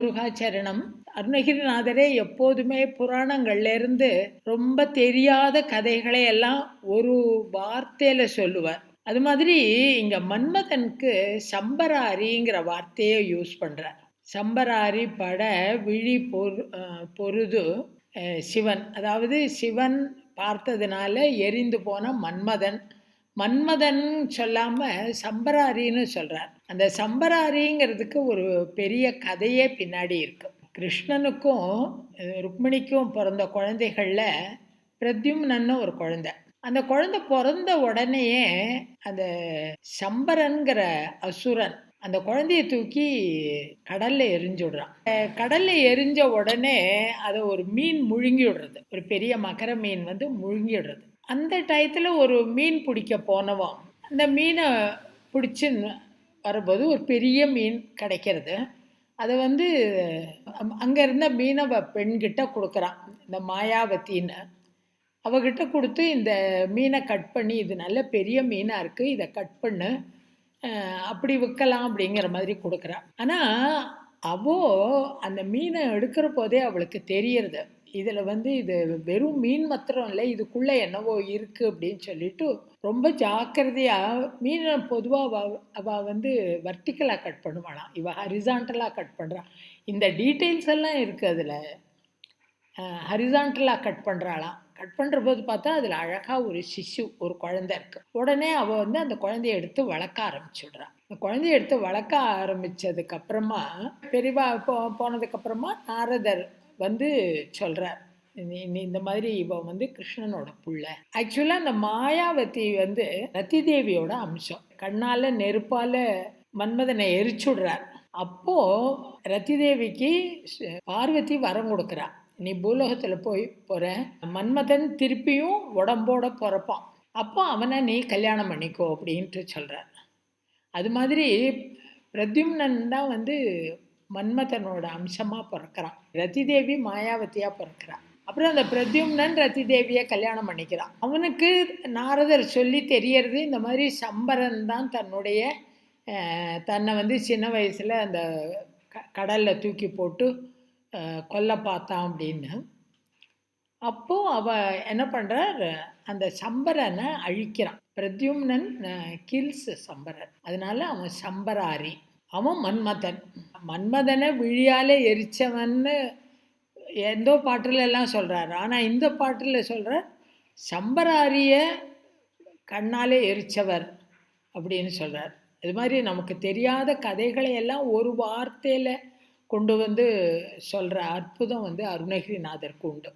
முருகாச்சரணம். அருணகிரிநாதரே எப்போதுமே புராணங்கள்ல இருந்து ரொம்ப தெரியாத கதைகளை எல்லாம் ஒரு வார்த்தையில சொல்லுவார். அது மாதிரி இங்க மன்மதனுக்கு சம்பராரிங்கிற வார்த்தையை யூஸ் பண்றார். சம்பராரி பட விழி பொருது சிவன், அதாவது சிவன் பார்த்ததுனால எரிந்து போன மன்மதன். மன்மதன் சொல்லாம சம்பராரின்னு சொல்றார். அந்த சம்பராரிங்கிறதுக்கு ஒரு பெரிய கதையே பின்னாடி இருக்கு. கிருஷ்ணனுக்கும் ருக்மிணிக்கும் பிறந்த குழந்தைகள்ல பிரத்யும்னன்னு ஒரு குழந்தை. அந்த குழந்தை பிறந்த உடனேயே அந்த சம்பரன்கிற அசுரன் அந்த குழந்தைய தூக்கி கடல்ல எரிஞ்சு விடுறான். கடல்ல எரிஞ்ச உடனே அதை ஒரு மீன் முழுங்கி விடுறது. ஒரு பெரிய மகர மீன் வந்து முழுங்கி விடுறது. அந்த டயத்துல ஒரு மீன் பிடிக்க போனவன் அந்த மீனை பிடிச்சி வரும்போது ஒரு பெரிய மீன் கிடைக்கிறது. அதை வந்து அங்கே இருந்த மீனவ பெண்கிட்ட கொடுக்குறான், இந்த மாயாவத்தின்னு. அவகிட்ட கொடுத்து இந்த மீனை கட் பண்ணி, இது நல்ல பெரிய மீனாக இருக்குது, இதை கட் பண்ணு, அப்படி விற்கலாம் அப்படிங்கிற மாதிரி கொடுக்குறான். ஆனால் அவோ அந்த மீனை எடுக்கிற போதே அவளுக்கு தெரியறது, இதில் வந்து இது வெறும் மீன் மாத்திரம் இல்லை, இதுக்குள்ளே என்னவோ இருக்குது அப்படின்னு சொல்லிட்டு ரொம்ப ஜாக்கிரதையாக மீனை பொதுவாக அவள் வந்து வர்டிக்கலாக கட் பண்ணுவாளாம், இவள் ஹரிசாண்டலாக கட் பண்ணுறான். இந்த டீட்டெயில்ஸ் எல்லாம் இருக்குது அதில். ஹரிசாண்டலாக கட் பண்ணுறாளாம். கட் பண்ணுற போது பார்த்தா அதில் அழகாக ஒரு சிசு, ஒரு குழந்தை இருக்குது. உடனே அவள் வந்து அந்த குழந்தைய எடுத்து வளர்க்க ஆரம்பிச்சுடுறான். அந்த குழந்தைய எடுத்து வளர்க்க ஆரம்பித்ததுக்கப்புறமா பெரியவா போனதுக்கப்புறமா நாரதர் வந்து சொல்கிறார், இந்த மாதிரி இவன் வந்து கிருஷ்ணனோட புள்ள. ஆக்சுவலாக அந்த மாயாவதி வந்து ரதி தேவியோட அம்சம். கண்ணால் நெருப்பால் மன்மதனை எரிச்சுடுறார். அப்போது ரதி தேவிக்கு பார்வதி வரம் கொடுக்குறா, நீ பூலோகத்தில் போகிற மன்மதன் திருப்பியும் உடம்போட பிறப்பான், அப்போ அவனை நீ கல்யாணம் பண்ணிக்கோ அப்படின்ட்டு சொல்கிறார். அது மாதிரி பிரத்யும்னன் தான் வந்து மன்மதனோட அம்சமாக பிறக்கிறான். ரதி தேவி மாயாவதியாக பிறக்கிறான். அப்புறம் அந்த பிரத்யும்னன் ரதி தேவியை கல்யாணம் பண்ணிக்கிறான். அவனுக்கு நாரதர் சொல்லி தெரியறது, இந்த மாதிரி சம்பரன் தான் தன்னை வந்து சின்ன வயசில் அந்த கடலில் தூக்கி போட்டு கொல்ல பார்த்தான் அப்படின்னு. அப்போது அவள் என்ன பண்ணுறார், அந்த சம்பரனை அழிக்கிறான். பிரத்யும்னன் கில்ஸ் சம்பரன், அதனால அவன் சம்பராரி. அவன் மன்மதன். மன்மதனை விழியால் எரிச்சவன்னு எந்தோ பாட்டில் எல்லாம் சொல்கிறார். ஆனால் இந்த பாட்டில் சொல்கிறார் சம்பராரிய கண்ணாலே எரிச்சவர் அப்படின்னு சொல்கிறார். இது மாதிரி நமக்கு தெரியாத கதைகளை எல்லாம் ஒரு வார்த்தையில் கொண்டு வந்து சொல்கிற அற்புதம் வந்து அருணகிரிநாதருக்கு உண்டு.